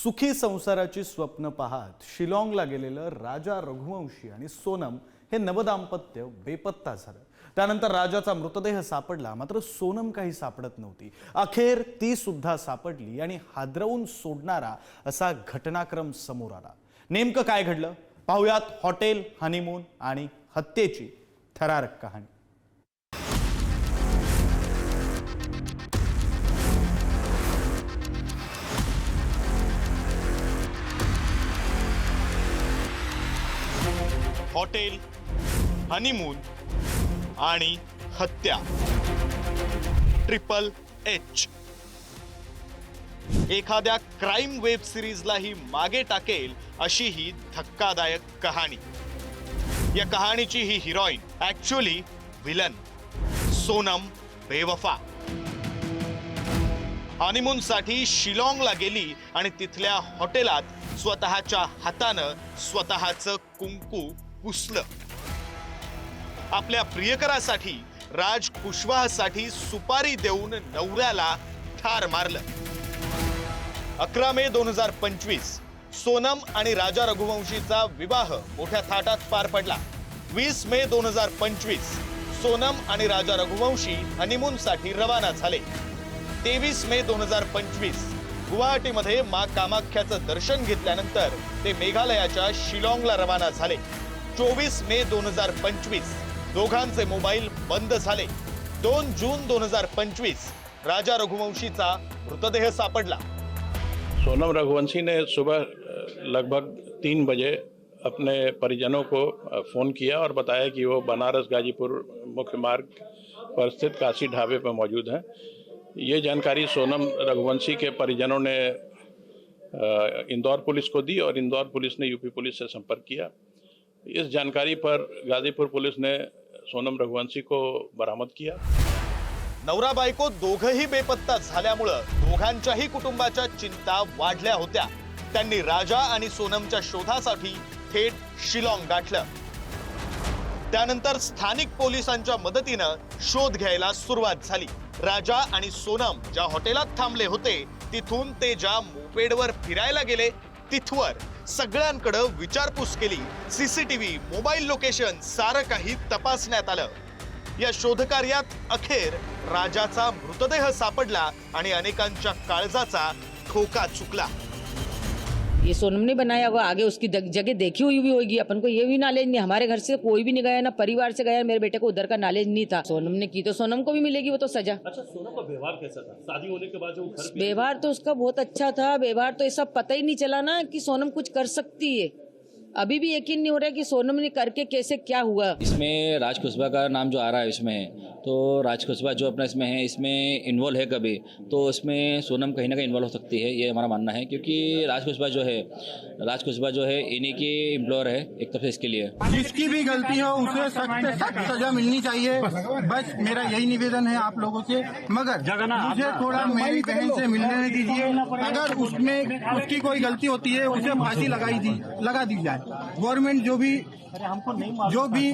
सुखी संसाराची स्वप्न पाहत शिलाँगला गेलेलं राजा रघुवंशी आणि सोनम हे नवदाम्पत्य बेपत्ता झालं। त्यानंतर राजाचा मृतदेह सापडला, मात्र सोनम काही सापडत नव्हती। अखेर ती सुद्धा सापडली आणि हादरवून सोडणारा असा घटनाक्रम समोर आला। नेमकं काय घडलं पाहूयात हॉटेल हनीमून आणि हत्येची थरारक कहाणी। हॉटेल हनीमून आणि हत्या ट्रिपल एच एखाद्या क्राइम वेब सिरीजलाही मागे टाकेल अशी ही धक्कादायक कहाणी। या कहाणीची ही हिरोईन ऍक्च्युअली विलन सोनम बेवफा। हनीमून साठी शिलाँगला गेली आणि तिथल्या हॉटेलात स्वतःच्या हातानं स्वतःचं कुंकू पुसलं। आपल्या प्रियकरासाठी राज कुशवाहसाठी सुपारी देऊन नवऱ्याला ठार मारलं। 11 मे 2025 सोनम आणि राजा रघुवंशीचा विवाह मोठ्या थाटात पार पडला। 20 मे 2025 सोनम आणि राजा रघुवंशी हनीमूनसाठी रवाना झाले। 23 मे 2025 गुवाहाटीमध्ये मां कामाख्याचं दर्शन घेतल्यानंतर ते मेघालयाच्या शिलाँगला रवाना झाले। 24 मे 2025 दोघांचे मोबाईल बंद झाले। 2 जून 2025 राजा रघुवंशीचा मृतदेह सापडला। सोनम रघुवंशी ने सुबह लगभग 3 बजे अपने परिजनों को फ़ोन किया और बताया कि वो बनारस गाजीपुर मुख्य मार्ग पर स्थित काशी ढाबे पर मौजूद हैं। ये जानकारी सोनम रघुवंशी के परिजनों ने इंदौर पुलिस को दी और इंदौर पुलिस ने यूपी पुलिस से संपर्क किया। इस जानकारी पर गाजीपुर पुलिस ने सोनम रघुवंशी को बरामद किया। नवरा बायको दोघंही बेपत्ता झाल्यामुळं दोघांच्याही कुटुंबाच्या चिंता वाढल्या होत्या। त्यांनी राजा आणि सोनमच्या शोधासाठी थेट शिलाँग गाठलं। त्यानंतर स्थानिक पोलिसांच्या मदतीनं शोध घ्यायला सुरुवात झाली। राजा आणि सोनम ज्या हॉटेलात थांबले होते तिथून ते ज्या मोपेडवर फिरायला गेले तिथवर सगळ्यांकडे विचारपूस केली। सीसीटीव्ही, मोबाईल लोकेशन सारं काही तपासण्यात आलं। या शोधकार्यात अखेर राजाचा मृतदेह सापडला आणि अनेकांच्या काळजाचा ठोका चुकला। ये सोनम ने बनाया हुआ, आगे उसकी जगह देखी हुई भी होगी। अपन को ये भी नॉलेज नहीं, हमारे घर से कोई भी नहीं गया, ना परिवार से गया। मेरे बेटे को उधर का नॉलेज नहीं था। सोनम ने की तो सोनम को भी मिलेगी वो तो सजा। अच्छा, सोनम का व्यवहार कैसा था शादी होने के बाद? जो घर व्यवहार तो उसका बहुत अच्छा था। व्यवहार तो ये सब पता ही नहीं चला ना कि सोनम कुछ कर सकती है। अभी भी यकीन नहीं हो रहा है कि सोनम ने करके कैसे क्या हुआ। इसमें राज कुशवाहा का नाम जो आ रहा है इसमें, तो राज कुशवाहा जो अपना इसमें है, इसमें इन्वॉल्व है कभी, तो इसमें सोनम कहीं ना कहीं इन्वॉल्व हो सकती है, ये हमारा मानना है। क्योंकि राज कुशवाहा जो है इन्हीं के एम्प्लॉयर है एक तरफ से इसके लिए। जिसकी भी गलती हो उसे सख्त सजा मिलनी चाहिए, बस मेरा यही निवेदन है आप लोगों से। मगर मुझे थोड़ा मेरी बहन से मिलने दीजिए। अगर उसमें उसकी कोई गलती होती है उसे फांसी लगा दी जाए। गवर्नमेंट जो भी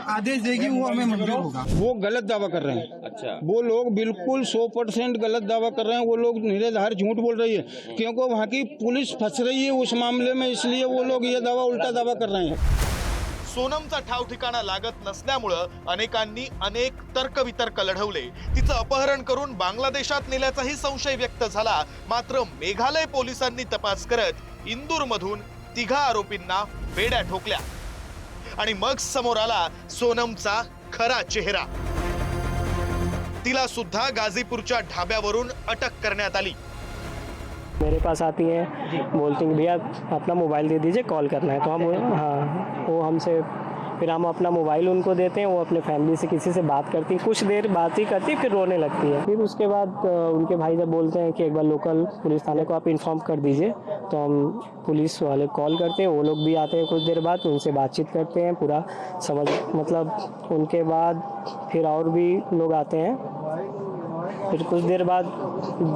आदेश देगी वो हमें मंजूर होगा। वो गलत दावा कर रहे हैं। अच्छा, वो लोग बिल्कुल 100% गलत दावा कर रहे हैं। वो लोग निराधार झूठ बोल रही है, क्योंकि वहाँ की पुलिस फंस रही है उस मामले में, इसलिए वो लोग ये दावा उल्टा दावा कर रहे हैं। सोनमचा ठाव ठिकाणा लागत नसल्यामुळं अनेकांनी अनेक तर्कवितर्क लढवले। तिचं अपहरण करून बांगलादेशात नेल्याचाही संशय व्यक्त झाला। मात्र मेघालय पोलिसांनी तपास करत इंदूरमधून 3 आरोपींना बेड्या ठोकल्या आणि मग समोर आला सोनमचा खरा चेहरा। तिला सुद्धा गाजीपुरच्या ढाब्यावरून अटक करण्यात आली। मेरे पास आती हैं, बोलती हैं भैया अपना मोबाइल दे दीजिए, कॉल करना है। तो हम वो हमसे फिर हम अपना मोबाइल उनको देते हैं। वो अपने फैमिली से किसी से बात करती, कुछ देर बात ही करती, फिर रोने लगती है। फिर उसके बाद उनके भाई जब बोलते हैं कि एक बार लोकल पुलिस थाने को आप इन्फॉर्म कर दीजिए, तो हम पुलिस वाले कॉल करते हैं। वो लोग भी आते हैं कुछ देर बाद, उनसे बातचीत करते हैं पूरा मतलब उनके बाद फिर और भी लोग आते हैं। फिर कुछ देर बाद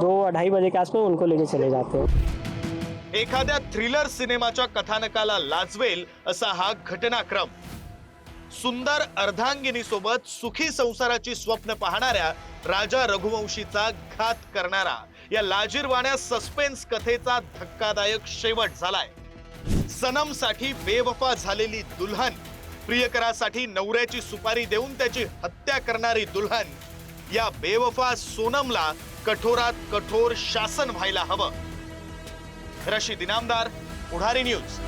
2-2:30 बजे के आसपास उनको लेके चले जाते हैं। एखाद्या थ्रिलर सिनेमाच्या कथानकाला लाजवेल असा हा घटनाक्रम। सुंदर अर्धांगिनीसोबत सुखी संसाराची स्वप्न पाहणाऱ्या राजा रघुवंशीचा घात करणारा या लाजिरवाण्या सस्पेन्स कथेचा धक्कादायक शेवट झालाय. सनमसाठी बेवफा झालेली दुल्हन, प्रियकरासाठी नवऱ्याची सुपारी देऊन त्याची हत्या करणारी दुल्हन, या बेवफा सोनमला कठोरात कठोर शासन व्हायला हवं. रशीद इनामदार, पुढारी न्यूज.